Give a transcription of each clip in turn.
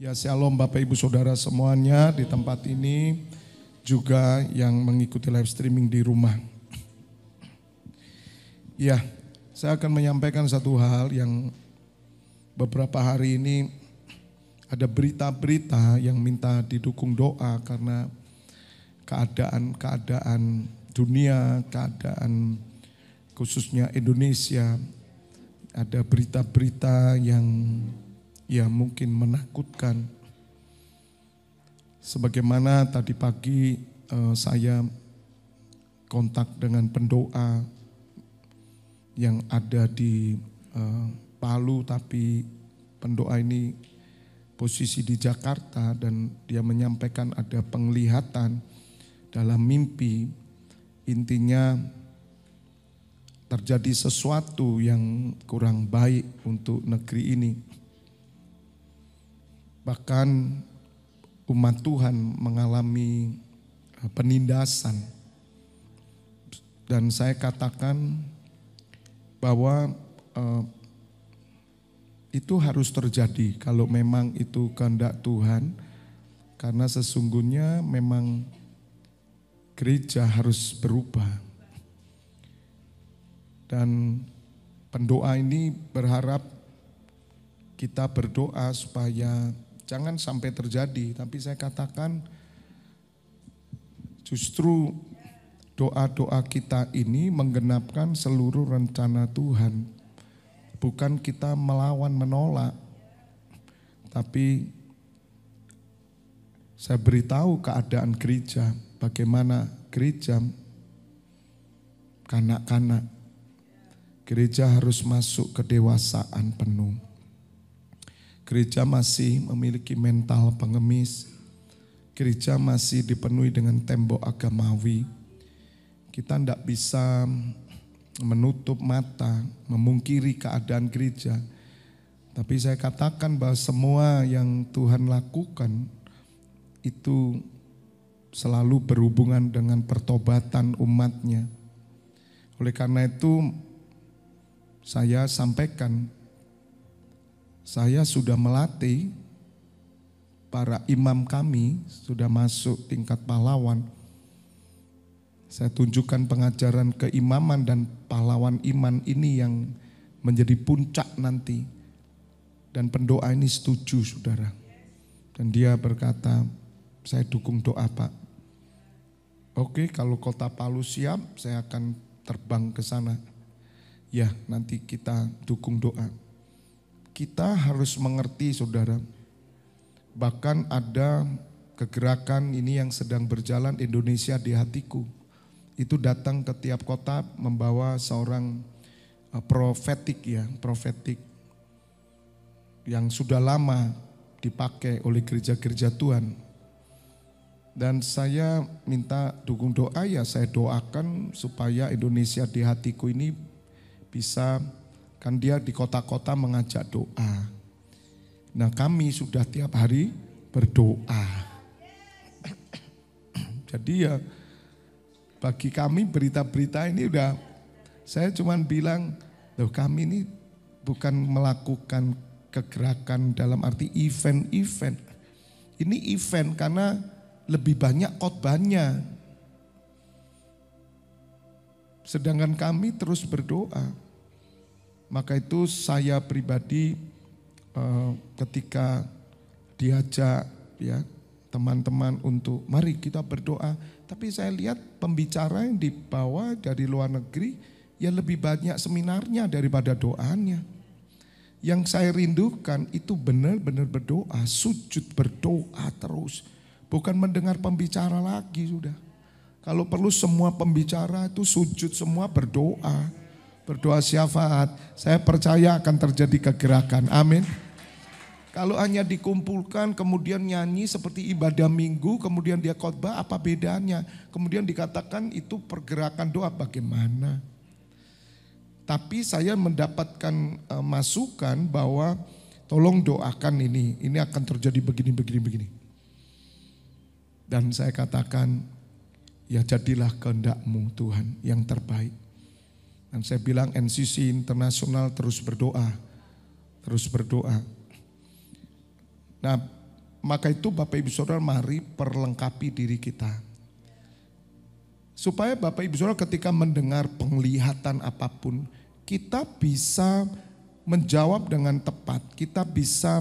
Ya, shalom Bapak Ibu Saudara semuanya di tempat ini, juga yang mengikuti live streaming di rumah. Ya, saya akan menyampaikan satu hal yang beberapa hari ini ada berita-berita yang minta didukung doa karena keadaan dunia, keadaan khususnya Indonesia. Ada berita-berita yang ya mungkin menakutkan. Sebagaimana tadi pagi saya kontak dengan pendoa yang ada di Palu, tapi pendoa ini posisi di Jakarta dan dia menyampaikan ada penglihatan dalam mimpi. Intinya terjadi sesuatu yang kurang baik untuk negeri ini. Bahkan umat Tuhan mengalami penindasan. Dan saya katakan bahwa itu harus terjadi kalau memang itu kehendak Tuhan. Karena sesungguhnya memang gereja harus berubah. Dan pendoa ini berharap kita berdoa supaya jangan sampai terjadi, tapi saya katakan justru doa-doa kita ini menggenapkan seluruh rencana Tuhan. Bukan kita melawan menolak, tapi saya beritahu keadaan gereja, bagaimana gereja kanak-kanak. Gereja harus masuk kedewasaan penuh. Gereja masih memiliki mental pengemis. Gereja masih dipenuhi dengan tembok agamawi. Kita tidak bisa menutup mata, memungkiri keadaan gereja. Tapi saya katakan bahwa semua yang Tuhan lakukan itu selalu berhubungan dengan pertobatan umatnya. Oleh karena itu saya sampaikan, saya sudah melatih para imam kami, sudah masuk tingkat pahlawan. Saya tunjukkan pengajaran keimaman dan pahlawan iman ini yang menjadi puncak nanti. Dan pendoa ini setuju, saudara. Dan dia berkata, saya dukung doa Pak. Oke, kalau kota Palu siap, saya akan terbang ke sana. Ya, nanti kita dukung doa. Kita harus mengerti, saudara, bahkan ada kegerakan ini yang sedang berjalan Indonesia di hatiku. Itu datang ke tiap kota membawa seorang profetik yang sudah lama dipakai oleh gereja-gereja Tuhan. Dan saya minta dukung doa, ya saya doakan supaya Indonesia di hatiku ini bisa. Kan dia di kota-kota mengajak doa. Nah kami sudah tiap hari berdoa. Jadi ya bagi kami berita-berita ini udah, saya cuman bilang, loh kami ini bukan melakukan kegerakan dalam arti event-event. Ini event karena lebih banyak khotbahnya. Sedangkan kami terus berdoa. Maka itu saya pribadi ketika diajak ya teman-teman untuk mari kita berdoa. Tapi saya lihat pembicara yang dibawa dari luar negeri ya lebih banyak seminarnya daripada doanya. Yang saya rindukan itu benar-benar berdoa, sujud berdoa terus. Bukan mendengar pembicara lagi sudah. Kalau perlu semua pembicara itu sujud semua berdoa. Berdoa syafaat, saya percaya akan terjadi kegerakan, amin. Kalau hanya dikumpulkan kemudian nyanyi seperti ibadah minggu, kemudian dia khotbah, apa bedanya? Kemudian dikatakan itu pergerakan doa, bagaimana? Tapi saya mendapatkan masukan bahwa tolong doakan ini akan terjadi begini. Dan saya katakan, ya jadilah kehendak-Mu Tuhan yang terbaik. Dan saya bilang NCC Internasional terus berdoa. Nah Maka itu Bapak Ibu Saudara mari perlengkapi diri kita. Supaya Bapak Ibu Saudara ketika mendengar penglihatan apapun, kita bisa menjawab dengan tepat. Kita bisa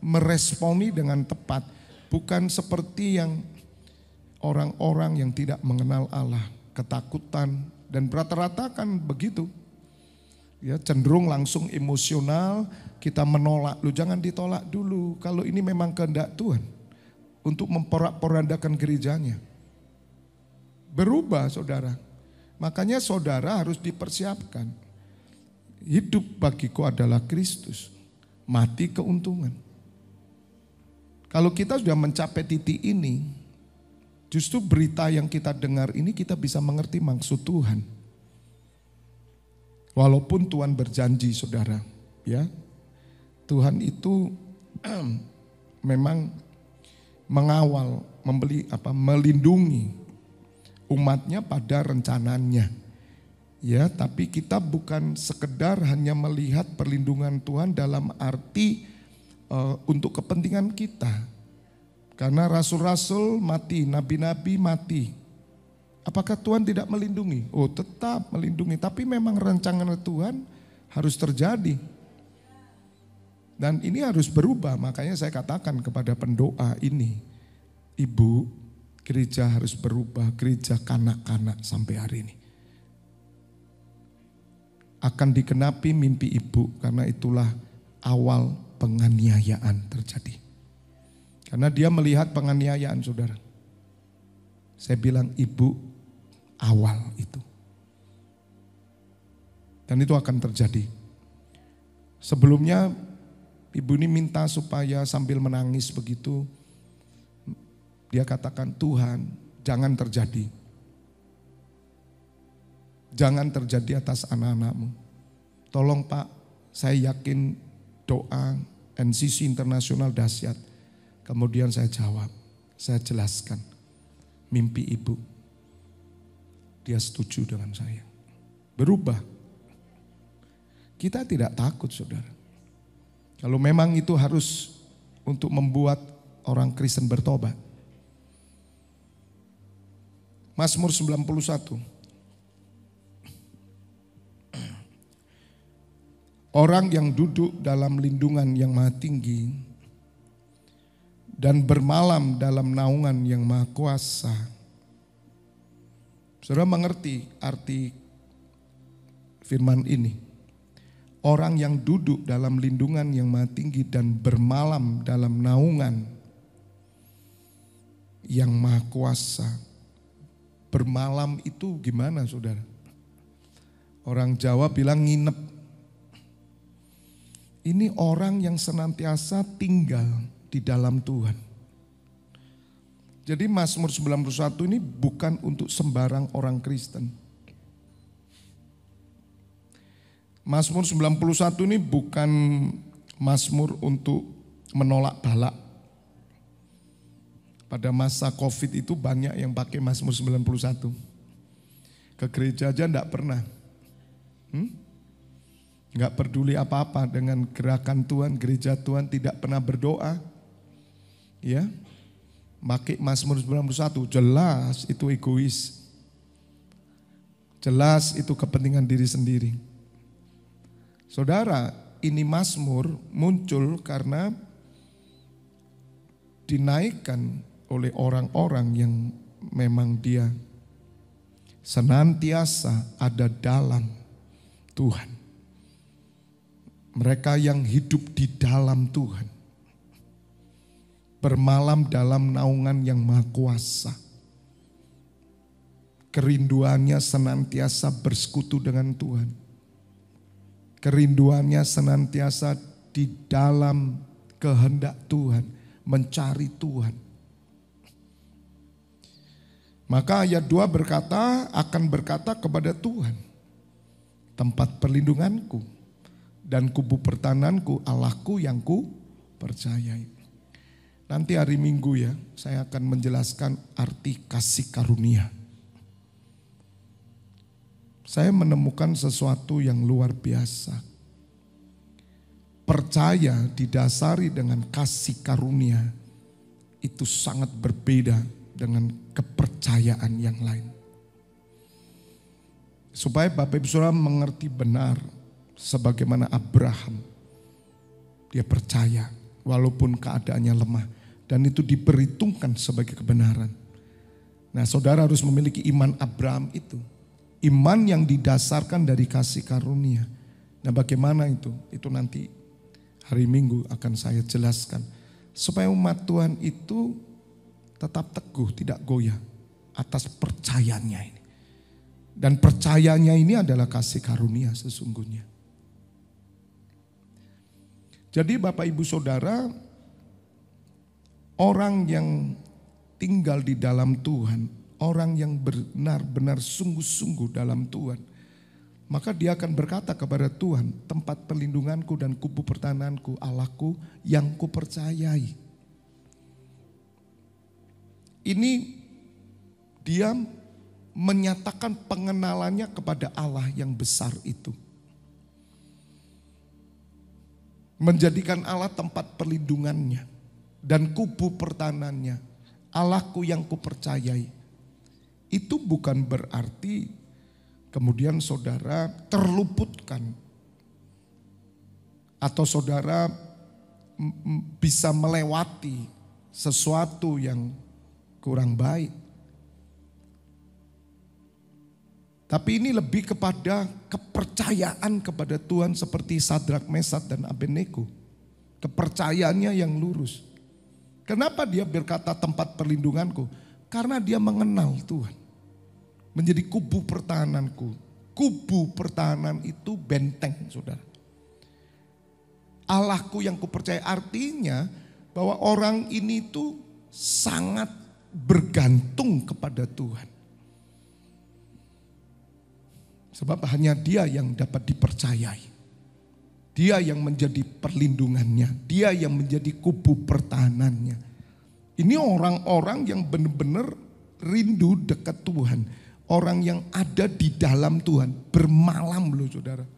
meresponi dengan tepat. Bukan seperti yang orang-orang yang tidak mengenal Allah, ketakutan, dan rata-rata kan begitu. Ya, cenderung langsung emosional, kita menolak. Lu jangan ditolak dulu, kalau ini memang kehendak Tuhan untuk memporak-porandakan gerejanya. Berubah saudara, makanya saudara harus dipersiapkan. Hidup bagiku adalah Kristus, mati keuntungan. Kalau kita sudah mencapai titik ini, justru berita yang kita dengar ini kita bisa mengerti maksud Tuhan. Walaupun Tuhan berjanji saudara, ya, Tuhan itu memang mengawal, melindungi umatnya pada rencananya. Ya, tapi kita bukan sekedar hanya melihat perlindungan Tuhan dalam arti untuk kepentingan kita. Karena rasul-rasul mati, nabi-nabi mati. Apakah Tuhan tidak melindungi? Oh, tetap melindungi, tapi memang rancangan Tuhan harus terjadi. Dan ini harus berubah, makanya saya katakan kepada pendoa ini, Ibu, gereja harus berubah, gereja kanak-kanak sampai hari ini. Akan digenapi mimpi ibu karena itulah awal penganiayaan terjadi. Karena dia melihat penganiayaan saudara. Saya bilang ibu awal itu. Dan itu akan terjadi. Sebelumnya ibu ini minta supaya sambil menangis begitu. Dia katakan, Tuhan jangan terjadi. Jangan terjadi atas anak-anakmu. Tolong Pak, saya yakin doa NCC Internasional dahsyat. Kemudian saya jawab, saya jelaskan mimpi ibu. Dia setuju dengan saya. Berubah. Kita tidak takut saudara. Kalau memang itu harus untuk membuat orang Kristen bertobat. Mazmur 91. Orang yang duduk dalam lindungan yang maha tinggi dan bermalam dalam naungan yang maha kuasa. Saudara mengerti arti firman ini? Orang yang duduk dalam lindungan yang maha tinggi dan bermalam dalam naungan yang maha kuasa. Bermalam itu gimana saudara? Orang Jawa bilang nginep. Ini orang yang senantiasa tinggal di dalam Tuhan. Jadi Mazmur 91 ini bukan untuk sembarang orang Kristen. Mazmur 91 ini bukan mazmur untuk menolak balak. Pada masa Covid itu banyak yang pakai Mazmur 91. Ke gereja aja enggak pernah. Enggak peduli apa-apa dengan gerakan Tuhan, gereja Tuhan tidak pernah berdoa. Ya. Pakai Mazmur 91, jelas itu egois. Jelas itu kepentingan diri sendiri. Saudara, ini Mazmur muncul karena dinaikkan oleh orang-orang yang memang dia senantiasa ada dalam Tuhan. Mereka yang hidup di dalam Tuhan. Bermalam dalam naungan yang maha kuasa. Kerinduannya senantiasa bersekutu dengan Tuhan. Kerinduannya senantiasa di dalam kehendak Tuhan. Mencari Tuhan. Maka ayat 2 akan berkata kepada Tuhan. Tempat perlindunganku. Dan kubu pertananku, Allahku yang ku percayai. Nanti hari Minggu ya, saya akan menjelaskan arti kasih karunia. Saya menemukan sesuatu yang luar biasa. percaya didasari dengan kasih karunia itu sangat berbeda dengan kepercayaan yang lain. Supaya Bapak Ibu Saudara mengerti benar sebagaimana Abraham. Dia percaya walaupun keadaannya lemah dan itu diperhitungkan sebagai kebenaran. Nah, saudara harus memiliki iman Abraham itu. Iman yang didasarkan dari kasih karunia. Nah, bagaimana itu? Itu nanti hari Minggu akan saya jelaskan. Supaya umat Tuhan itu tetap teguh, tidak goyah atas percayanya ini. Dan percayanya ini adalah kasih karunia sesungguhnya. Jadi Bapak Ibu Saudara, orang yang tinggal di dalam Tuhan, orang yang benar-benar sungguh-sungguh dalam Tuhan, maka dia akan berkata kepada Tuhan, tempat perlindunganku dan kubu pertahananku, Allahku yang kupercayai. Ini dia menyatakan pengenalannya kepada Allah yang besar itu. Menjadikan Allah tempat perlindungannya dan kubu pertahanannya, Allahku yang kupercayai. Itu bukan berarti kemudian saudara terluputkan atau saudara bisa melewati sesuatu yang kurang baik. Tapi ini lebih kepada kepercayaan kepada Tuhan seperti Sadrak, Mesak, dan Abednego. Kepercayaannya yang lurus. Kenapa dia berkata tempat perlindunganku? Karena dia mengenal Tuhan. Menjadi kubu pertahananku. Kubu pertahanan itu benteng, saudara. Allahku yang kupercaya, artinya bahwa orang ini tuh sangat bergantung kepada Tuhan. Sebab hanya dia yang dapat dipercayai. Dia yang menjadi perlindungannya. Dia yang menjadi kubu pertahanannya. Ini orang-orang yang benar-benar rindu dekat Tuhan. Orang yang ada di dalam Tuhan. Bermalam loh saudara.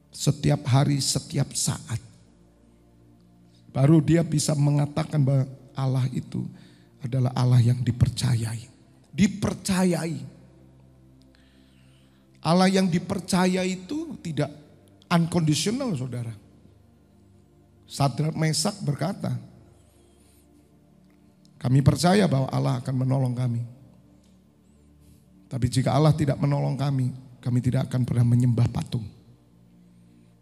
Setiap hari, setiap saat. Baru dia bisa mengatakan bahwa Allah itu adalah Allah yang dipercayai. Dipercayai. Allah yang dipercaya itu tidak unconditional saudara. Sadrak, Mesak berkata, kami percaya bahwa Allah akan menolong kami. Tapi jika Allah tidak menolong kami, kami tidak akan pernah menyembah patung.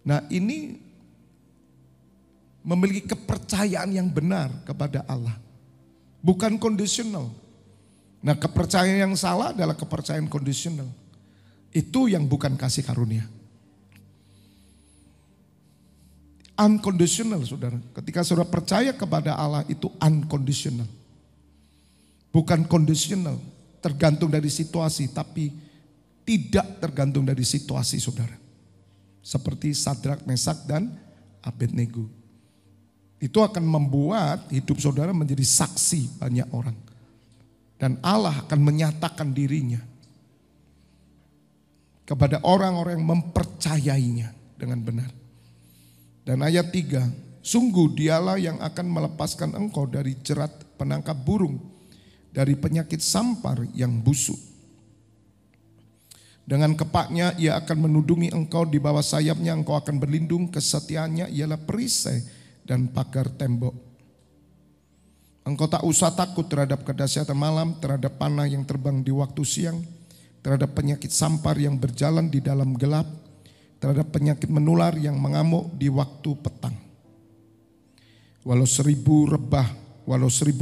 Nah ini memiliki kepercayaan yang benar kepada Allah. Bukan conditional. Nah kepercayaan yang salah adalah kepercayaan conditional. Itu yang bukan kasih karunia. Unconditional saudara. Ketika saudara percaya kepada Allah itu unconditional. Bukan conditional. Tergantung dari situasi tapi tidak tergantung dari situasi saudara. Seperti Sadrak, Mesak, dan Abednego. Itu akan membuat hidup saudara menjadi saksi banyak orang. Dan Allah akan menyatakan dirinya kepada orang-orang yang mempercayainya dengan benar. Dan ayat 3, sungguh dialah yang akan melepaskan engkau dari jerat penangkap burung, dari penyakit sampar yang busuk. Dengan kepaknya ia akan menudungi engkau, di bawah sayapnya engkau akan berlindung, kesetiaannya ialah perisai dan pagar tembok. Engkau tak usah takut terhadap kedahsyatan malam, terhadap panah yang terbang di waktu siang, terhadap penyakit sampar yang berjalan di dalam gelap, terhadap penyakit menular yang mengamuk di waktu petang. Walau 1.000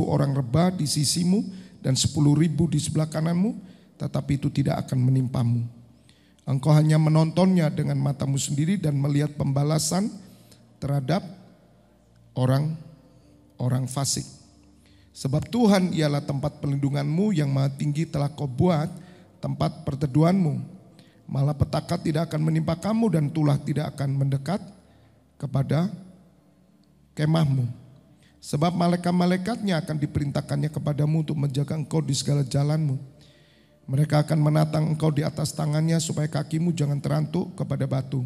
orang rebah di sisimu dan 10.000 di sebelah kananmu, tetapi itu tidak akan menimpamu. Engkau hanya menontonnya dengan matamu sendiri dan melihat pembalasan terhadap orang fasik. Sebab Tuhan ialah tempat perlindunganmu, yang maha tinggi telah kau buat tempat perteduhanmu. Malapetaka tidak akan menimpa kamu dan tulah tidak akan mendekat kepada kemahmu. Sebab malaikat-malaikatnya akan diperintahkannya kepadamu untuk menjaga engkau di segala jalanmu. Mereka akan menatang engkau di atas tangannya supaya kakimu jangan terantuk kepada batu.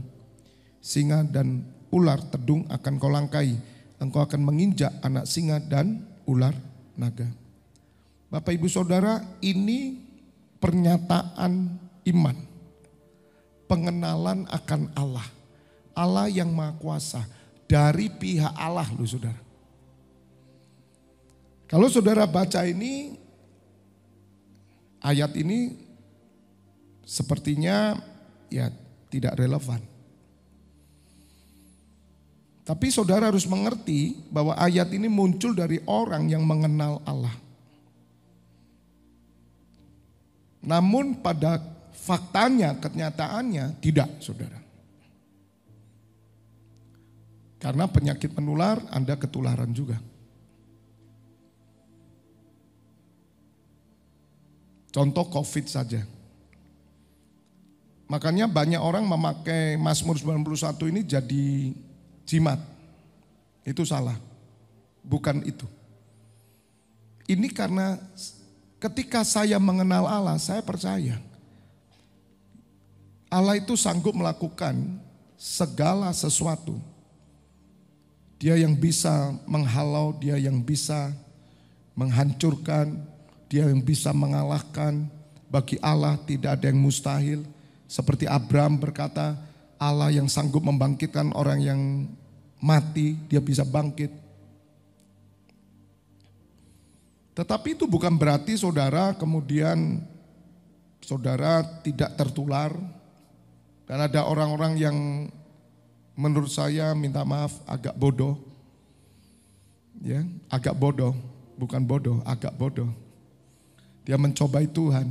Singa dan ular tedung akan kau langkai. Engkau akan menginjak anak singa dan ular naga. Bapak Ibu Saudara, ini pernyataan iman. Pengenalan akan Allah. Allah yang Maha Kuasa. Dari pihak Allah loh saudara. Kalau saudara baca ini, ayat ini sepertinya ya tidak relevan. Tapi saudara harus mengerti bahwa ayat ini muncul dari orang yang mengenal Allah. Namun pada faktanya, kenyataannya tidak saudara. Karena penyakit menular, Anda ketularan juga. Contoh COVID saja. Makanya banyak orang memakai Mazmur 91 ini jadi jimat. Itu salah. Bukan itu. Ini karena ketika saya mengenal Allah, saya percaya. Allah itu sanggup melakukan segala sesuatu. Dia yang bisa menghalau, dia yang bisa menghancurkan, dia yang bisa mengalahkan. Bagi Allah tidak ada yang mustahil. Seperti Abraham berkata, Allah yang sanggup membangkitkan orang yang mati, dia bisa bangkit. Tetapi itu bukan berarti saudara kemudian saudara tidak tertular. Dan ada orang-orang yang menurut saya minta maaf agak bodoh. Ya, agak bodoh, bukan bodoh, agak bodoh. Dia mencobai Tuhan.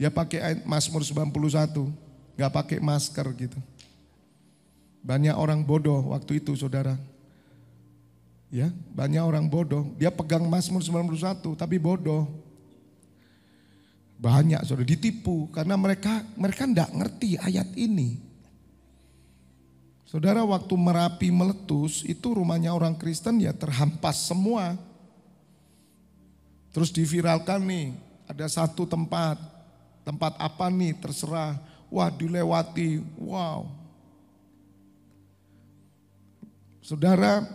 Dia pakai ayat Mazmur 91, gak pakai masker gitu. Banyak orang bodoh waktu itu saudara. Ya, banyak orang bodoh. Dia pegang Mazmur 91 tapi bodoh. Banyak saudara ditipu karena mereka enggak ngerti ayat ini. Saudara, waktu Merapi meletus itu rumahnya orang Kristen ya terhampas semua. Terus diviralkan nih, ada satu tempat apa nih terserah. Wah, dilewati, wow. Saudara,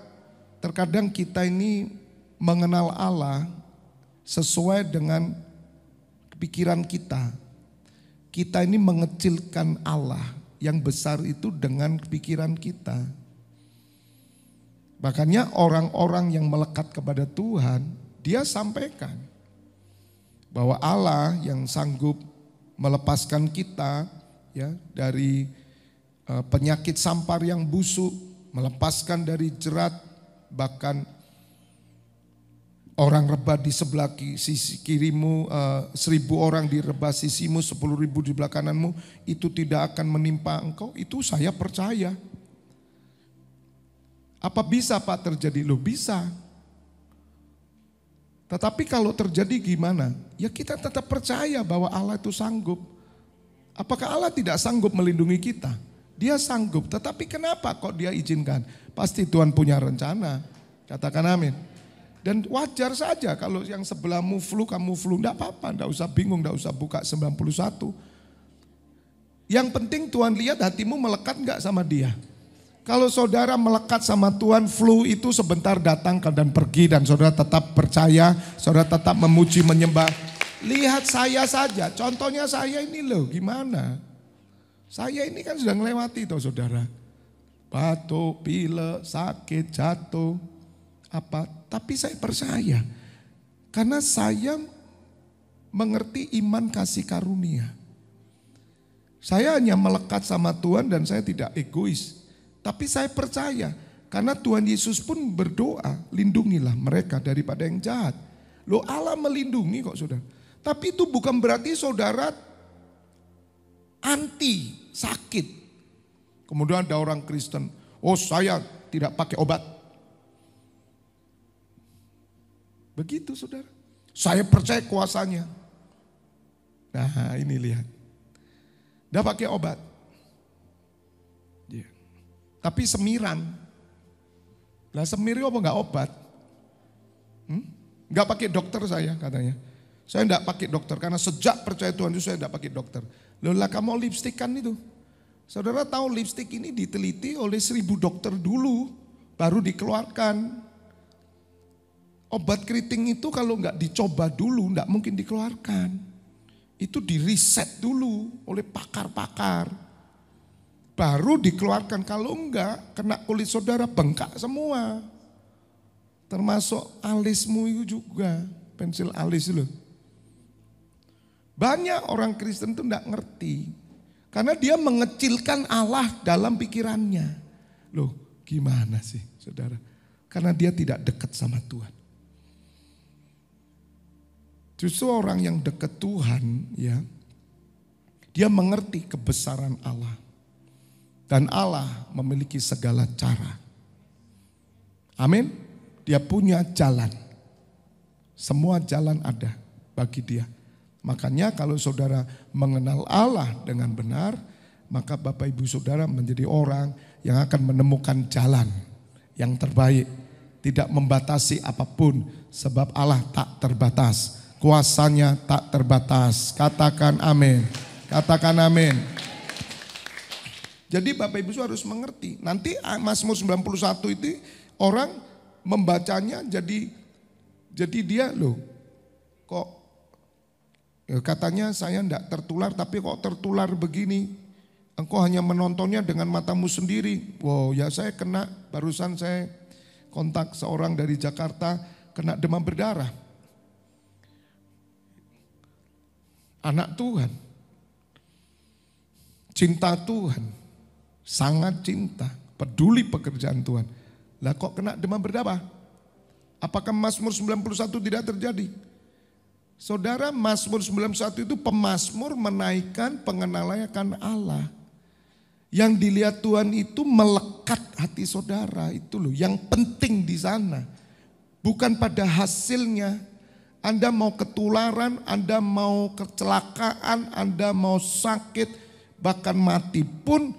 terkadang kita ini mengenal Allah sesuai dengan pikiran kita. Kita ini mengecilkan Allah yang besar itu dengan pikiran kita. Makanya orang-orang yang melekat kepada Tuhan, dia sampaikan bahwa Allah yang sanggup melepaskan kita ya dari penyakit sampar yang busuk, melepaskan dari jerat, bahkan orang rebah di sebelah sisi kirimu, 1000 orang di rebah sisimu, 10.000 di belah kananmu, itu tidak akan menimpa engkau. Itu saya percaya. Apa bisa Pak terjadi? Loh bisa. Tetapi kalau terjadi gimana? Ya kita tetap percaya bahwa Allah itu sanggup. Apakah Allah tidak sanggup melindungi kita? Dia sanggup, tetapi kenapa kok dia izinkan? Pasti Tuhan punya rencana. Katakan amin. Dan wajar saja kalau yang sebelahmu flu, kamu flu. Enggak apa-apa, enggak usah bingung, enggak usah buka 91. Yang penting Tuhan lihat hatimu melekat enggak sama dia. Kalau saudara melekat sama Tuhan, flu itu sebentar datang dan pergi. Dan saudara tetap percaya, saudara tetap memuji, menyembah. Lihat saya saja, contohnya saya ini loh gimana. Saya ini kan sudah melewati toh saudara. Batuk, pilek, sakit, jatuh, apa. Tapi saya percaya. Karena saya mengerti iman kasih karunia. Saya hanya melekat sama Tuhan dan saya tidak egois. Tapi saya percaya. Karena Tuhan Yesus pun berdoa, lindungilah mereka daripada yang jahat. Loh Allah melindungi kok saudara. Tapi itu bukan berarti saudara anti sakit. Kemudian ada orang Kristen, oh saya tidak pakai obat. Begitu saudara. Saya percaya kuasanya. Nah ini lihat. Tidak pakai obat. Yeah. Tapi semiran. Lah semir apa enggak obat? Enggak pakai dokter saya katanya. Saya enggak pakai dokter karena sejak percaya Tuhan itu saya enggak pakai dokter. Loh lah kamu lipstikan itu. Saudara tahu lipstik ini diteliti oleh 1000 dokter dulu, baru dikeluarkan. Obat keriting itu kalau nggak dicoba dulu, nggak mungkin dikeluarkan. Itu diriset dulu oleh pakar-pakar. Baru dikeluarkan, kalau enggak kena kulit saudara bengkak semua. Termasuk alismu itu juga, pensil alis loh. Banyak orang Kristen itu enggak ngerti. Karena dia mengecilkan Allah dalam pikirannya. Loh gimana sih saudara? Karena dia tidak dekat sama Tuhan. Justru orang yang dekat Tuhan ya, dia mengerti kebesaran Allah. Dan Allah memiliki segala cara. Amin. Dia punya jalan. Semua jalan ada bagi dia. Makanya kalau saudara mengenal Allah dengan benar, maka Bapak Ibu Saudara menjadi orang yang akan menemukan jalan yang terbaik. Tidak membatasi apapun, sebab Allah tak terbatas. Kuasanya tak terbatas. Katakan amin. Katakan amin. Jadi Bapak Ibu harus mengerti. Nanti Mazmur 91 itu orang membacanya jadi dia loh kok katanya saya enggak tertular, tapi kok tertular begini. Engkau hanya menontonnya dengan matamu sendiri. Wow, ya saya kena, barusan saya kontak seorang dari Jakarta kena demam berdarah. Anak Tuhan. Cinta Tuhan. Sangat cinta, peduli pekerjaan Tuhan. Lah kok kena demam berdarah? Apakah Mazmur 91 tidak terjadi? Saudara, Mazmur 91 itu pemazmur menaikkan pengenalannya akan Allah. Yang dilihat Tuhan itu melekat hati saudara, itu loh yang penting di sana. Bukan pada hasilnya. Anda mau ketularan, Anda mau kecelakaan, Anda mau sakit, bahkan mati pun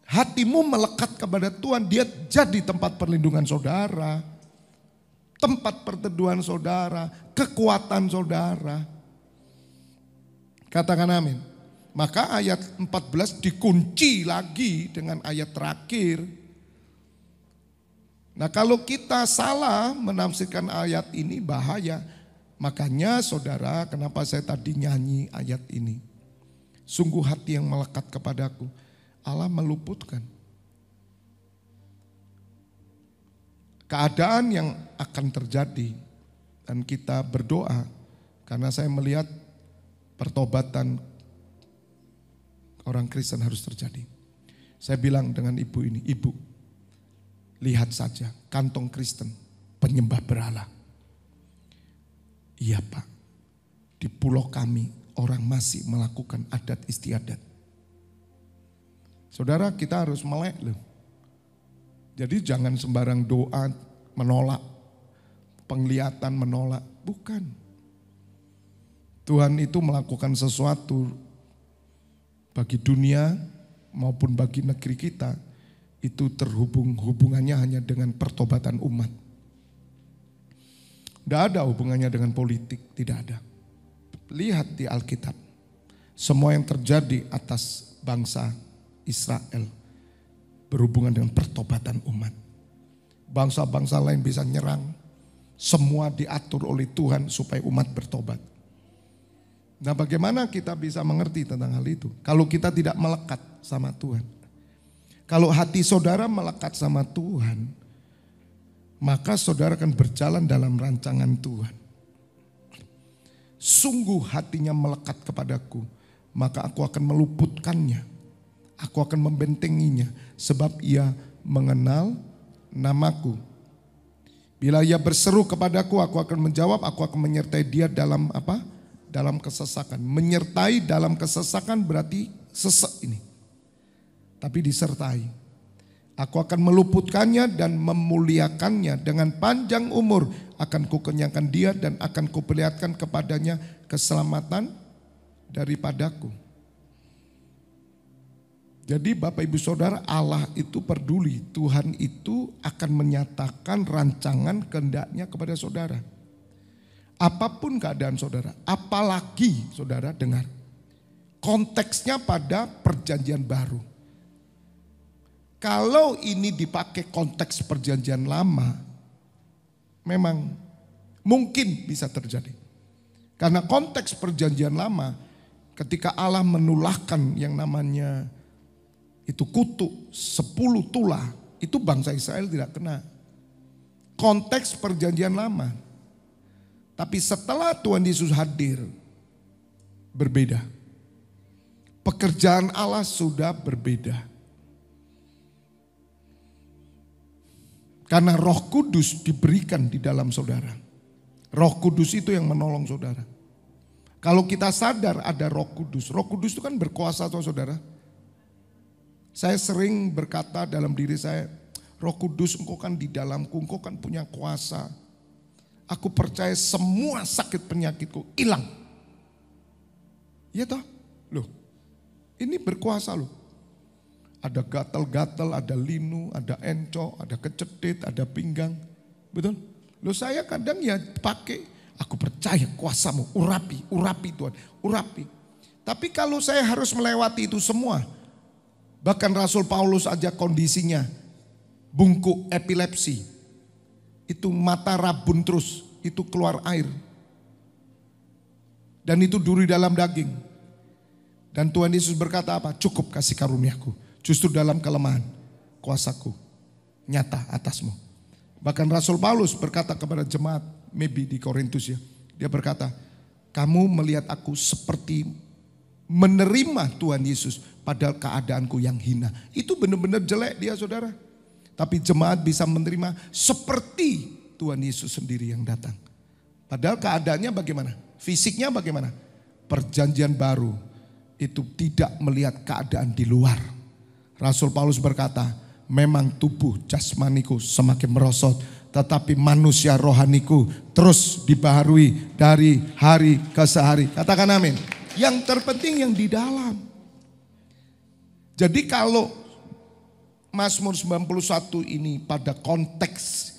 hatimu melekat kepada Tuhan, dia jadi tempat perlindungan saudara. Tempat perteduhan saudara, kekuatan saudara. Katakan amin. Maka ayat 14 dikunci lagi dengan ayat terakhir. Nah kalau kita salah menafsirkan ayat ini bahaya. Makanya saudara, kenapa saya tadi nyanyi ayat ini. Sungguh hati yang melekat kepadaku, Allah meluputkan. Keadaan yang akan terjadi dan kita berdoa karena saya melihat pertobatan orang Kristen harus terjadi. Saya bilang dengan ibu ini, ibu lihat saja kantong Kristen penyembah berhala. Iya Pak, di pulau kami orang masih melakukan adat istiadat. Saudara kita harus melek loh. Jadi jangan sembarang doa menolak, penglihatan menolak, bukan. Tuhan itu melakukan sesuatu bagi dunia maupun bagi negeri kita, itu hubungannya hanya dengan pertobatan umat. Tidak ada hubungannya dengan politik, tidak ada. Lihat di Alkitab, semua yang terjadi atas bangsa Israel berhubungan dengan pertobatan umat. Bangsa-bangsa lain bisa nyerang, semua diatur oleh Tuhan supaya umat bertobat. Nah bagaimana kita bisa mengerti tentang hal itu? Kalau kita tidak melekat sama Tuhan. Kalau hati saudara melekat sama Tuhan, maka saudara akan berjalan dalam rancangan Tuhan. Sungguh hatinya melekat kepadaku, maka aku akan meluputkannya. Aku akan membentenginya sebab ia mengenal namaku. Bila ia berseru kepadaku, aku akan menjawab, aku akan menyertai dia dalam apa? Dalam kesesakan. Menyertai dalam kesesakan berarti sesek ini. Tapi disertai. Aku akan meluputkannya dan memuliakannya. Dengan panjang umur akan kukenyangkan dia dan akan kuperlihatkan kepadanya keselamatan daripadaku. Jadi Bapak Ibu Saudara, Allah itu peduli. Tuhan itu akan menyatakan rancangan kehendaknya kepada saudara. Apapun keadaan saudara, apalagi saudara dengar. Konteksnya pada perjanjian baru. Kalau ini dipakai konteks perjanjian lama, memang mungkin bisa terjadi. Karena konteks perjanjian lama, ketika Allah menulahkan yang namanya itu kutuk 10 tulah, itu bangsa Israel tidak kena. Konteks perjanjian lama. Tapi setelah Tuhan Yesus hadir, berbeda. Pekerjaan Allah sudah berbeda. Karena Roh Kudus diberikan di dalam saudara. Roh Kudus itu yang menolong saudara. Kalau kita sadar ada Roh Kudus itu kan berkuasa saudara. Saya sering berkata dalam diri saya, Roh Kudus engkau kan di dalamku, engkau kan punya kuasa. Aku percaya semua sakit penyakitku hilang. Iya toh? Loh, ini berkuasa loh. Ada gatal-gatal, ada linu, ada encok, ada kecedit, ada pinggang. Betul? Loh saya kadang ya pakai, aku percaya kuasamu, urapi Tuhan, urapi. Tapi kalau saya harus melewati itu semua, bahkan Rasul Paulus aja kondisinya bungkuk epilepsi, itu mata rabun terus, itu keluar air. Dan itu duri dalam daging. Dan Tuhan Yesus berkata apa? Cukup kasih karuniaku. Justru dalam kelemahan, kuasaku nyata atasmu. Bahkan Rasul Paulus berkata kepada jemaat, maybe di Korintus ya. Dia berkata, kamu melihat aku seperti menerima Tuhan Yesus padahal keadaanku yang hina. Itu benar-benar jelek dia saudara. Tapi jemaat bisa menerima seperti Tuhan Yesus sendiri yang datang. Padahal keadaannya bagaimana? Fisiknya bagaimana? Perjanjian baru itu tidak melihat keadaan di luar. Rasul Paulus berkata, memang tubuh jasmaniku semakin merosot, tetapi manusia rohaniku terus dibaharui dari hari ke hari. Katakan amin. Yang terpenting yang di dalam. Jadi kalau Mazmur 91 ini pada konteks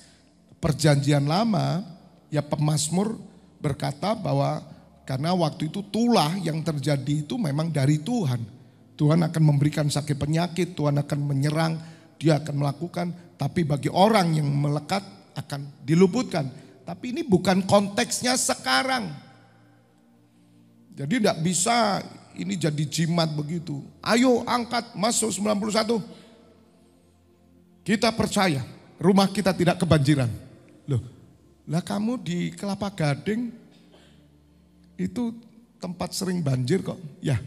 perjanjian lama, ya pemazmur berkata bahwa karena waktu itu tulah yang terjadi itu memang dari Tuhan. Tuhan akan memberikan sakit penyakit, Tuhan akan menyerang, dia akan melakukan. Tapi bagi orang yang melekat akan diluputkan. Tapi ini bukan konteksnya sekarang. Jadi tidak bisa ini jadi jimat begitu. Ayo angkat masuk 91. Kita percaya rumah kita tidak kebanjiran. Loh, lah kamu di Kelapa Gading itu tempat sering banjir kok. Ya.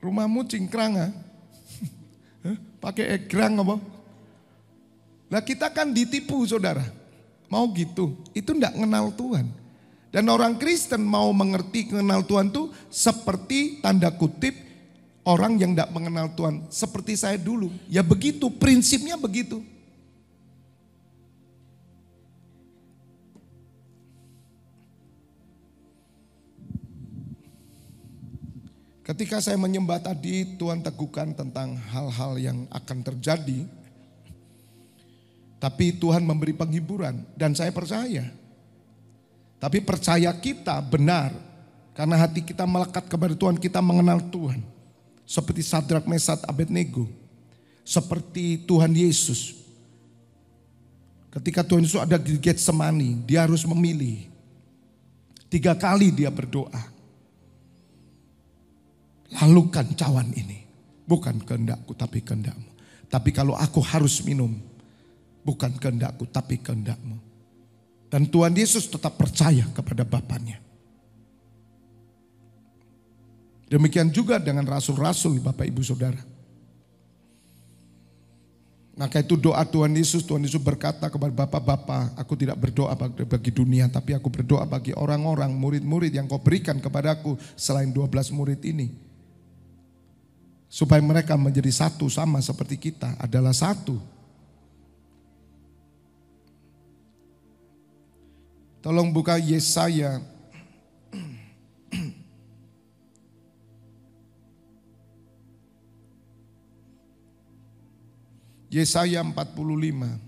Rumahmu cingkrang ya? Pakai egrang apa? Lah kita kan ditipu saudara. Mau gitu, itu enggak kenal Tuhan. Dan orang Kristen mau mengerti kenal Tuhan itu seperti tanda kutip orang yang enggak mengenal Tuhan. Seperti saya dulu, ya begitu, prinsipnya begitu. Ketika saya menyembah tadi, Tuhan teguhkan tentang hal-hal yang akan terjadi. Tapi Tuhan memberi penghiburan dan saya percaya. Tapi percaya kita benar karena hati kita melekat kepada Tuhan, kita mengenal Tuhan. Seperti Sadrak, Mesat, Abednego. Seperti Tuhan Yesus. Ketika Tuhan Yesus ada di Getsemani, dia harus memilih. 3 kali dia berdoa. Lalukan cawan ini, bukan kehendakku tapi kehendakmu. Tapi kalau aku harus minum, bukan kehendakku tapi kehendakmu. Dan Tuhan Yesus tetap percaya kepada Bapaknya. Demikian juga dengan rasul-rasul Bapak Ibu Saudara. Maka itu doa Tuhan Yesus berkata kepada Bapak-bapak, aku tidak berdoa bagi dunia, tapi aku berdoa bagi orang-orang, murid-murid yang kau berikan kepadaku selain 12 murid ini. Supaya mereka menjadi satu sama seperti kita adalah satu. Tolong buka Yesaya. Yesaya 45.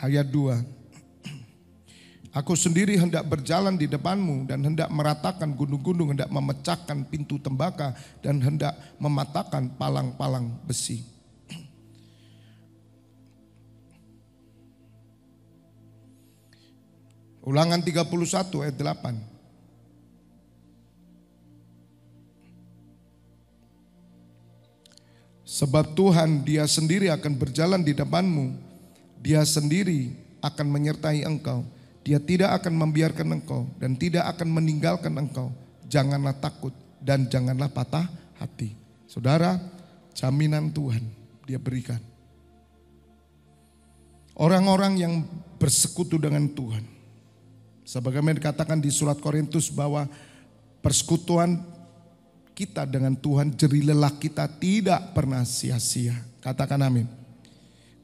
Ayat 2. Aku sendiri hendak berjalan di depanmu dan hendak meratakan gunung-gunung, hendak memecahkan pintu tembaka dan hendak mematahkan palang-palang besi. Ulangan 31 ayat 8. Sebab Tuhan dia sendiri akan berjalan di depanmu, dia sendiri akan menyertai engkau. Dia tidak akan membiarkan engkau dan tidak akan meninggalkan engkau. Janganlah takut dan janganlah patah hati. Saudara, jaminan Tuhan dia berikan. Orang-orang yang bersekutu dengan Tuhan. Sebagaimana dikatakan di surat Korintus bahwa persekutuan kita dengan Tuhan, jerih lelah kita tidak pernah sia-sia. Katakan amin.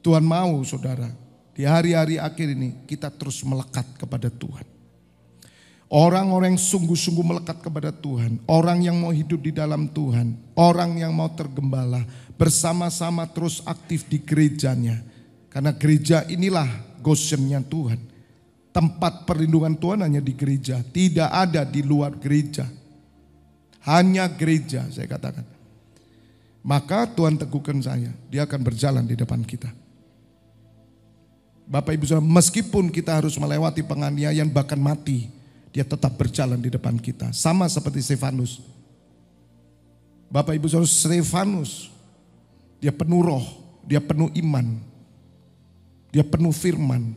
Tuhan mau saudara, di hari-hari akhir ini kita terus melekat kepada Tuhan. Orang-orang yang sungguh-sungguh melekat kepada Tuhan, orang yang mau hidup di dalam Tuhan, orang yang mau tergembala, bersama-sama terus aktif di gerejanya. Karena gereja inilah Goshennya Tuhan. Tempat perlindungan Tuhan hanya di gereja, tidak ada di luar gereja. Hanya gereja, saya katakan. Maka Tuhan teguhkan saya, dia akan berjalan di depan kita. Bapak Ibu Saudara, meskipun kita harus melewati penganiayaan bahkan mati, dia tetap berjalan di depan kita. Sama seperti Stefanus. Bapak Ibu Saudara, Stefanus, dia penuh roh, dia penuh iman, dia penuh firman,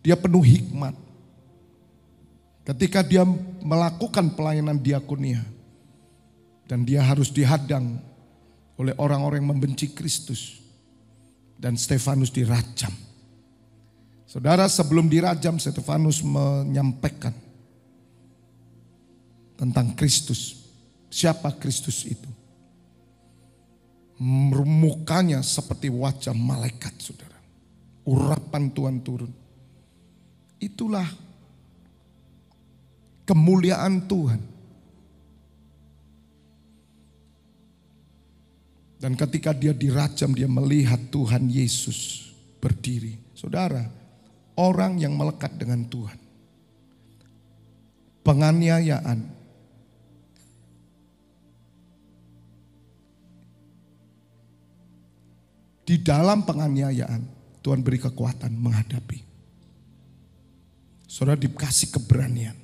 dia penuh hikmat. Ketika dia melakukan pelayanan diakonia, dan dia harus dihadang oleh orang-orang yang membenci Kristus. Dan Stefanus dirajam. Saudara, sebelum dirajam Stefanus menyampaikan tentang Kristus. Siapa Kristus itu? Mukanya seperti wajah malaikat, saudara. Urapan Tuhan turun. Itulah kemuliaan Tuhan. Dan ketika dia dirajam, dia melihat Tuhan Yesus berdiri. Saudara, orang yang melekat dengan Tuhan, penganiayaan, di dalam penganiayaan Tuhan beri kekuatan menghadapi. Saudara dikasih keberanian.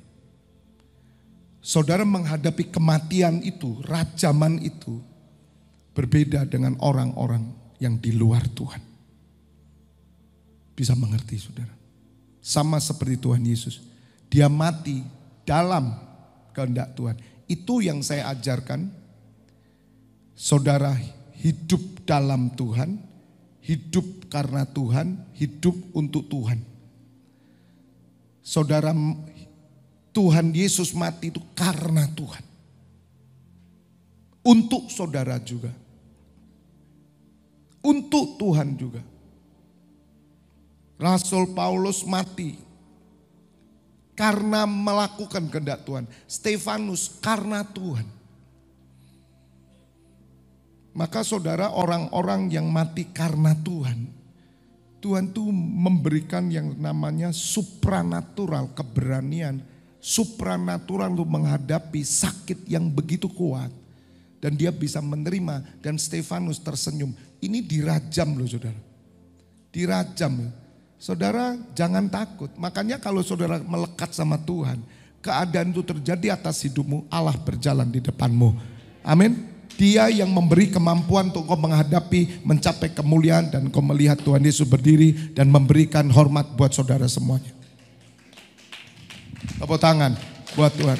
Saudara menghadapi kematian itu, rajaman itu, berbeda dengan orang-orang yang di luar Tuhan. Bisa mengerti saudara? Sama seperti Tuhan Yesus. Dia mati dalam kehendak Tuhan. Itu yang saya ajarkan. Saudara hidup dalam Tuhan, hidup karena Tuhan, hidup untuk Tuhan. Saudara, Tuhan Yesus mati itu karena Tuhan. Untuk saudara juga. Untuk Tuhan juga. Rasul Paulus mati karena melakukan kehendak Tuhan. Stefanus karena Tuhan. Maka saudara, orang-orang yang mati karena Tuhan, Tuhan tuh memberikan yang namanya supranatural, keberanian, supranatural untuk menghadapi sakit yang begitu kuat. Dan dia bisa menerima, dan Stefanus tersenyum. Ini dirajam loh saudara. Dirajam. Saudara jangan takut. Makanya kalau saudara melekat sama Tuhan, keadaan itu terjadi atas hidupmu, Allah berjalan di depanmu. Amin. Dia yang memberi kemampuan untuk kau menghadapi, mencapai kemuliaan, dan kau melihat Tuhan Yesus berdiri dan memberikan hormat buat saudara semuanya. Tepuk tangan buat Tuhan.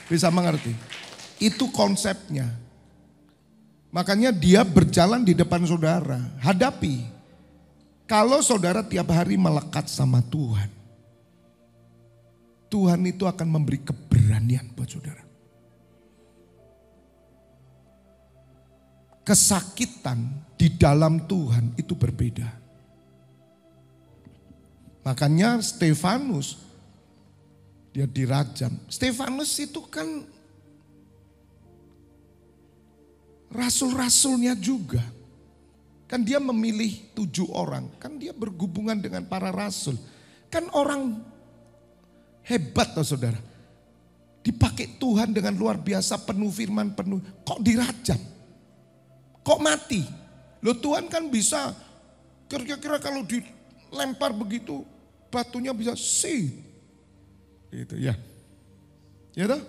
Bisa mengerti? Itu konsepnya. Makanya dia berjalan di depan saudara. Hadapi. Kalau saudara tiap hari melekat sama Tuhan, Tuhan itu akan memberi keberanian buat saudara. Kesakitan di dalam Tuhan itu berbeda. Makanya Stefanus, dia dirajam. Stefanus itu kan rasul-rasulnya juga. Kan dia memilih 7 orang. Kan dia berhubungan dengan para rasul. Kan orang hebat toh saudara. Dipakai Tuhan dengan luar biasa, penuh firman, penuh. Kok dirajam? Kok mati? Loh Tuhan kan bisa, kira-kira kalau dilempar begitu, batunya bisa gitu ya. Ya toh?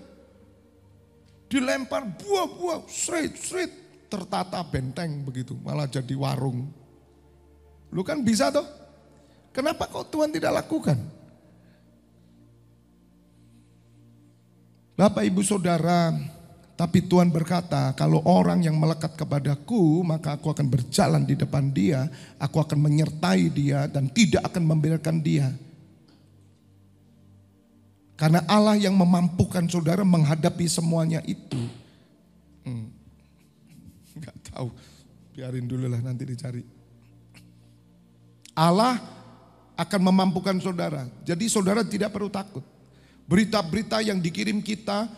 Dilempar buah-buah, straight, tertata benteng begitu, malah jadi warung. Lu kan bisa toh? Kenapa kok Tuhan tidak lakukan? Bapak ibu saudara, tapi Tuhan berkata, kalau orang yang melekat kepadaku, maka aku akan berjalan di depan dia, aku akan menyertai dia dan tidak akan membiarkan dia. Karena Allah yang memampukan saudara menghadapi semuanya itu. Enggak tahu, biarin dulu lah nanti dicari. Allah akan memampukan saudara. Jadi saudara tidak perlu takut. Berita-berita yang dikirim kita,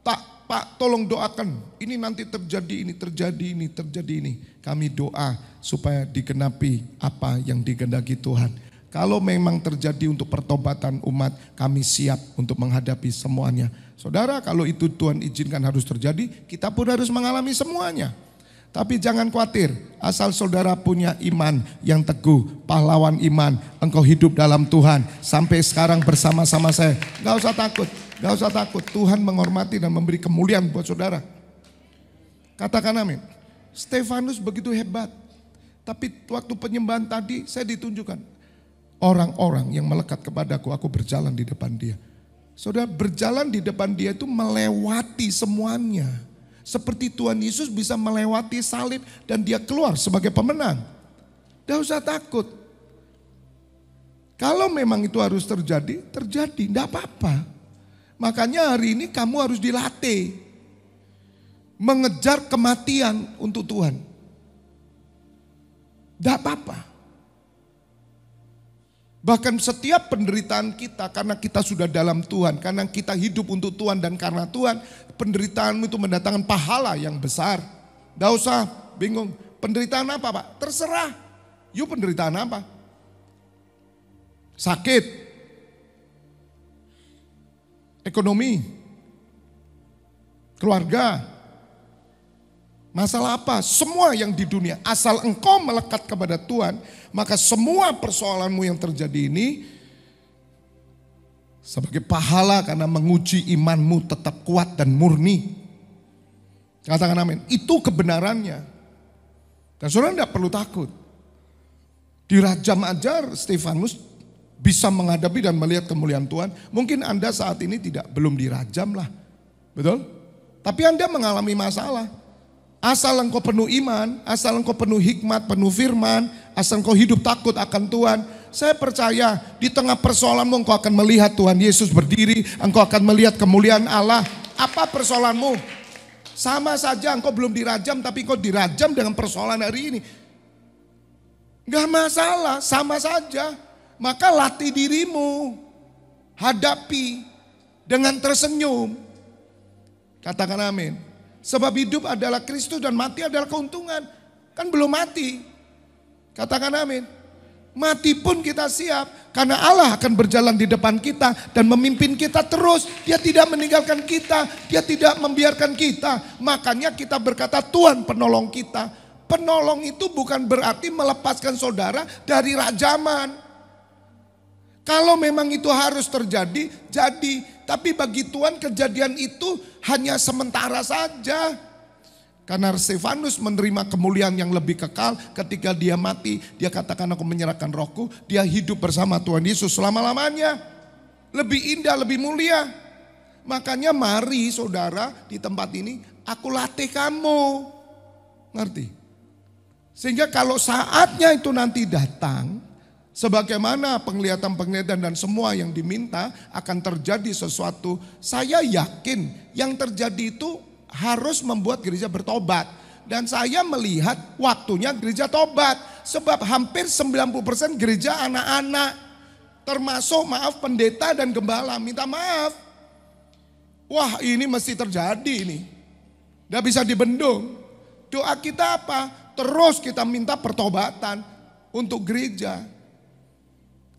Pak tolong doakan. Ini nanti terjadi, ini terjadi, ini terjadi, ini. Kami doa supaya digenapi apa yang digendaki Tuhan. Kalau memang terjadi untuk pertobatan umat, kami siap untuk menghadapi semuanya. Saudara, kalau itu Tuhan izinkan harus terjadi, kita pun harus mengalami semuanya. Tapi jangan khawatir, asal saudara punya iman yang teguh, pahlawan iman, engkau hidup dalam Tuhan. Sampai sekarang bersama-sama saya, gak usah takut, gak usah takut. Tuhan menghormati dan memberi kemuliaan buat saudara. Katakan amin. Stefanus begitu hebat. Tapi waktu penyembahan tadi saya ditunjukkan. Orang-orang yang melekat kepadaku, aku berjalan di depan dia. Saudara, berjalan di depan dia itu melewati semuanya. Seperti Tuhan Yesus bisa melewati salib dan dia keluar sebagai pemenang. Tidak usah takut. Kalau memang itu harus terjadi, terjadi. Tidak apa-apa. Makanya hari ini kamu harus dilatih. Mengejar kematian untuk Tuhan. Tidak apa-apa. Bahkan setiap penderitaan kita karena kita sudah dalam Tuhan, karena kita hidup untuk Tuhan dan karena Tuhan, penderitaanmu itu mendatangkan pahala yang besar. Tidak usah bingung, penderitaan apa Pak? Terserah, yuk penderitaan apa? Sakit, ekonomi, keluarga, masalah apa? Semua yang di dunia, asal engkau melekat kepada Tuhan, maka semua persoalanmu yang terjadi ini sebagai pahala karena menguji imanmu tetap kuat dan murni. Katakan amin. Itu kebenarannya. Dan saudara tidak perlu takut. Dirajam aja Stefanus bisa menghadapi dan melihat kemuliaan Tuhan. Mungkin Anda saat ini belum dirajam lah. Betul? Tapi Anda mengalami masalah. Asal engkau penuh iman, asal engkau penuh hikmat, penuh firman, asal engkau hidup takut akan Tuhan. Saya percaya di tengah persoalanmu engkau akan melihat Tuhan Yesus berdiri, engkau akan melihat kemuliaan Allah. Apa persoalanmu? Sama saja engkau belum dirajam tapi engkau dirajam dengan persoalan hari ini. Gak masalah, sama saja. Maka latih dirimu, hadapi dengan tersenyum. Katakan amin. Sebab hidup adalah Kristus dan mati adalah keuntungan. Kan belum mati. Katakan amin. Mati pun kita siap. Karena Allah akan berjalan di depan kita dan memimpin kita terus. Dia tidak meninggalkan kita. Dia tidak membiarkan kita. Makanya kita berkata Tuhan penolong kita. Penolong itu bukan berarti melepaskan saudara dari rajaman. Kalau memang itu harus terjadi, jadi. Tapi bagi Tuhan kejadian itu hanya sementara saja. Karena Stefanus menerima kemuliaan yang lebih kekal ketika dia mati. Dia katakan aku menyerahkan rohku. Dia hidup bersama Tuhan Yesus selama-lamanya. Lebih indah, lebih mulia. Makanya mari saudara di tempat ini aku latih kamu. Ngerti? Sehingga kalau saatnya itu nanti datang. Sebagaimana penglihatan-penglihatan dan semua yang diminta akan terjadi sesuatu. Saya yakin yang terjadi itu harus membuat gereja bertobat. Dan saya melihat waktunya gereja tobat. Sebab hampir 90% gereja anak-anak. Termasuk pendeta dan gembala. Minta maaf. Wah ini mesti terjadi ini. Gak bisa dibendung. Doa kita apa? terus kita minta pertobatan untuk gereja.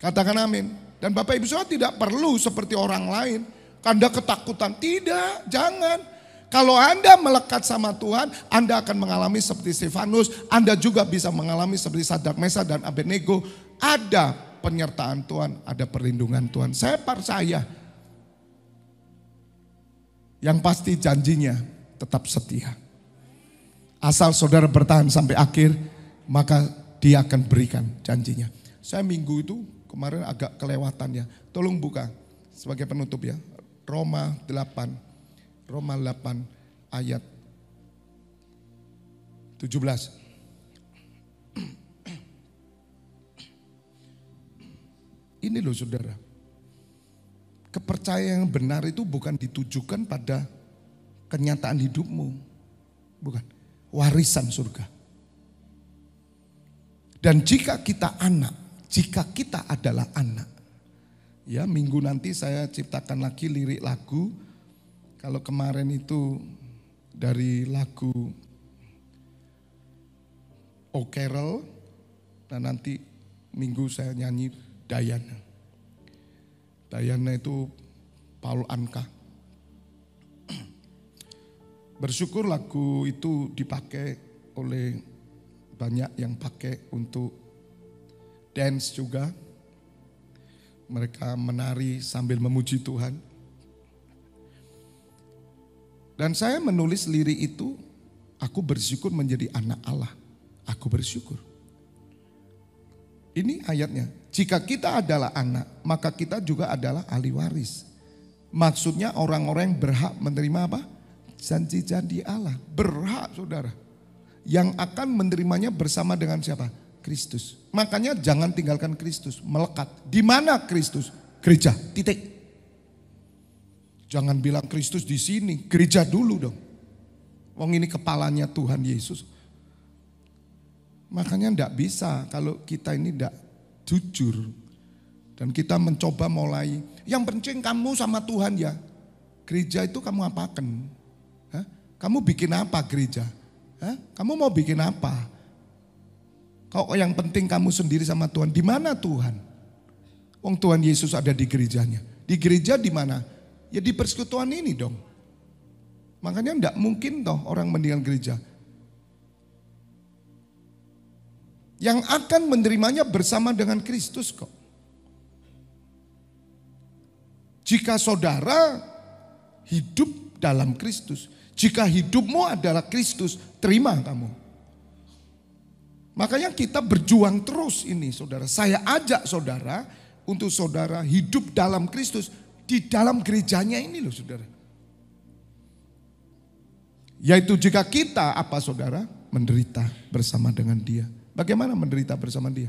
Katakan amin. Dan Bapak Ibu Saudara tidak perlu seperti orang lain. Anda ketakutan, tidak, jangan. Kalau Anda melekat sama Tuhan, Anda akan mengalami seperti Stefanus, Anda juga bisa mengalami seperti Sadrak, Mesak dan Abednego. Ada penyertaan Tuhan, ada perlindungan Tuhan. Saya percaya. Yang pasti janjinya tetap setia. Asal saudara bertahan sampai akhir, maka dia akan berikan janjinya. Saya minggu itu kemarin agak kelewatan ya. Tolong buka sebagai penutup ya. Roma 8 ayat 17. Ini loh saudara. Kepercayaan yang benar itu bukan ditujukan pada kenyataan hidupmu. Bukan. Warisan surga. Dan jika kita adalah anak. Ya, minggu nanti saya ciptakan lagi lirik lagu. Kalau kemarin itu dari lagu O Carol, dan nanti minggu saya nyanyi Dayana. Dayana itu Paul Anka. Bersyukur lagu itu dipakai oleh banyak yang pakai untuk dance juga. Mereka menari sambil memuji Tuhan. Dan saya menulis lirik itu, aku bersyukur menjadi anak Allah. Aku bersyukur. Ini ayatnya. Jika kita adalah anak, maka kita juga adalah ahli waris. Maksudnya orang-orang yang berhak menerima apa? Janji-janji Allah. Berhak saudara. Yang akan menerimanya bersama dengan siapa? Kristus. Makanya jangan tinggalkan Kristus, melekat. Di mana Kristus? Gereja, titik. Jangan bilang Kristus di sini, gereja dulu dong. Wong ini kepalanya Tuhan Yesus. Makanya enggak bisa kalau kita ini enggak jujur. Dan kita mencoba mulai, yang penting kamu sama Tuhan ya. Gereja itu kamu apakan? Hah? Kamu bikin apa gereja? Hah? Kamu mau bikin apa? Kalau yang penting kamu sendiri sama Tuhan, di mana Tuhan? Wong Tuhan Yesus ada di gerejanya. Di gereja di mana? Ya di persekutuan ini dong. Makanya enggak mungkin toh orang meninggal gereja. Yang akan menerimanya bersama dengan Kristus kok. Jika saudara hidup dalam Kristus, jika hidupmu adalah Kristus, terima kamu. Makanya kita berjuang terus ini saudara. Saya ajak saudara untuk saudara hidup dalam Kristus di dalam gerejanya ini loh saudara. Yaitu jika kita apa saudara? Menderita bersama dengan dia. Bagaimana menderita bersama dia?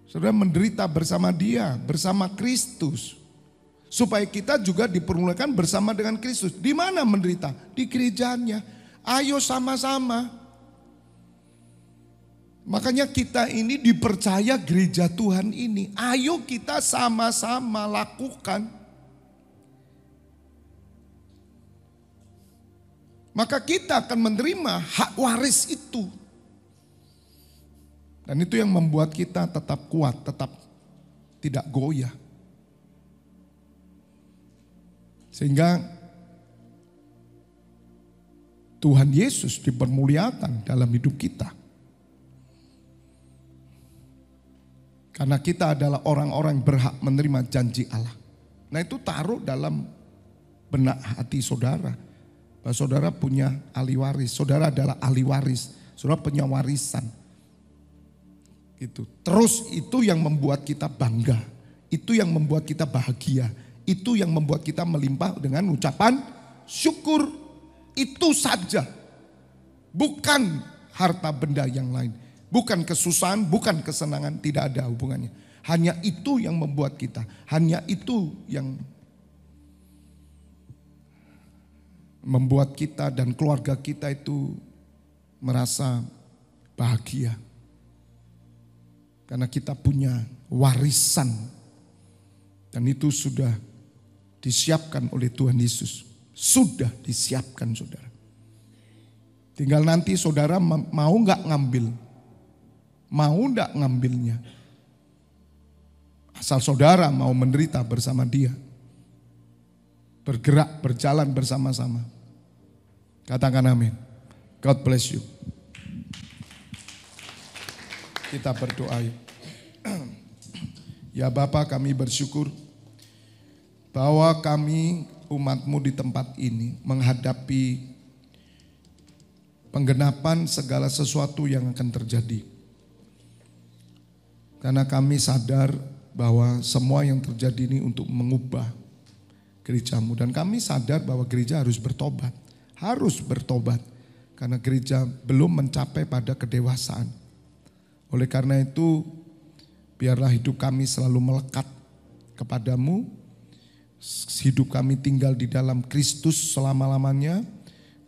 Saudara menderita bersama dia, bersama Kristus. Supaya kita juga dipermulakan bersama dengan Kristus. Di mana menderita? Di gerejanya. Ayo sama-sama. Makanya kita ini dipercaya gereja Tuhan ini. Ayo kita sama-sama lakukan. Maka kita akan menerima hak waris itu. Dan itu yang membuat kita tetap kuat, tetap tidak goyah. Sehingga Tuhan Yesus dipermuliakan dalam hidup kita. Karena kita adalah orang-orang yang berhak menerima janji Allah. Nah itu taruh dalam benak hati saudara. Bahwa saudara punya ahli waris. Saudara adalah ahli waris. Saudara punya warisan. Gitu. Terus itu yang membuat kita bangga. Itu yang membuat kita bahagia. Itu yang membuat kita melimpah dengan ucapan syukur. Itu saja. Bukan harta benda yang lain. Bukan kesusahan, bukan kesenangan, tidak ada hubungannya. Hanya itu yang membuat kita. Hanya itu yang membuat kita dan keluarga kita itu merasa bahagia. Karena kita punya warisan. Dan itu sudah disiapkan oleh Tuhan Yesus. Sudah disiapkan saudara. Tinggal nanti saudara mau nggak ngambil, mau nggak ngambilnya. Asal saudara mau menderita bersama dia, bergerak, berjalan bersama-sama. Katakan amin. God bless you. Kita berdoa yuk. Ya Bapa, kami bersyukur bahwa kami umat-Mu di tempat ini menghadapi penggenapan segala sesuatu yang akan terjadi. Karena kami sadar bahwa semua yang terjadi ini untuk mengubah gereja-Mu. Dan kami sadar bahwa gereja harus bertobat. Harus bertobat. Karena gereja belum mencapai pada kedewasaan. Oleh karena itu, biarlah hidup kami selalu melekat kepadamu. Hidup kami tinggal di dalam Kristus selama-lamanya.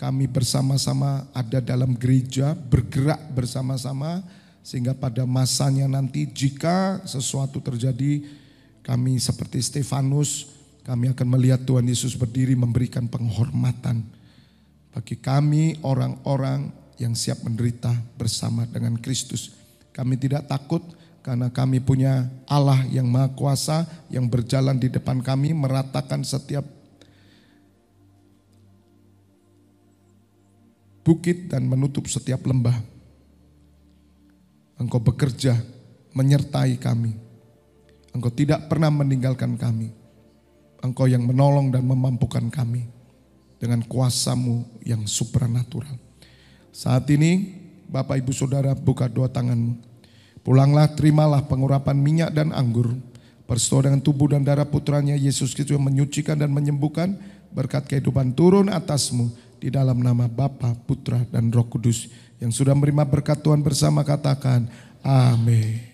Kami bersama-sama ada dalam gereja, bergerak bersama-sama. Sehingga pada masanya nanti jika sesuatu terjadi, kami seperti Stefanus, kami akan melihat Tuhan Yesus berdiri memberikan penghormatan. Bagi kami orang-orang yang siap menderita bersama dengan Kristus. Kami tidak takut karena kami punya Allah yang Maha Kuasa yang berjalan di depan kami meratakan setiap bukit dan menutup setiap lembah. Engkau bekerja menyertai kami. Engkau tidak pernah meninggalkan kami. Engkau yang menolong dan memampukan kami dengan kuasa-Mu yang supranatural. Saat ini Bapak Ibu Saudara buka dua tanganmu. Pulanglah, terimalah pengurapan minyak dan anggur. Bersua dengan tubuh dan darah putranya Yesus Kristus yang menyucikan dan menyembuhkan. Berkat kehidupan turun atasmu di dalam nama Bapa, Putra dan Roh Kudus. Yang sudah menerima berkat Tuhan bersama katakan amin.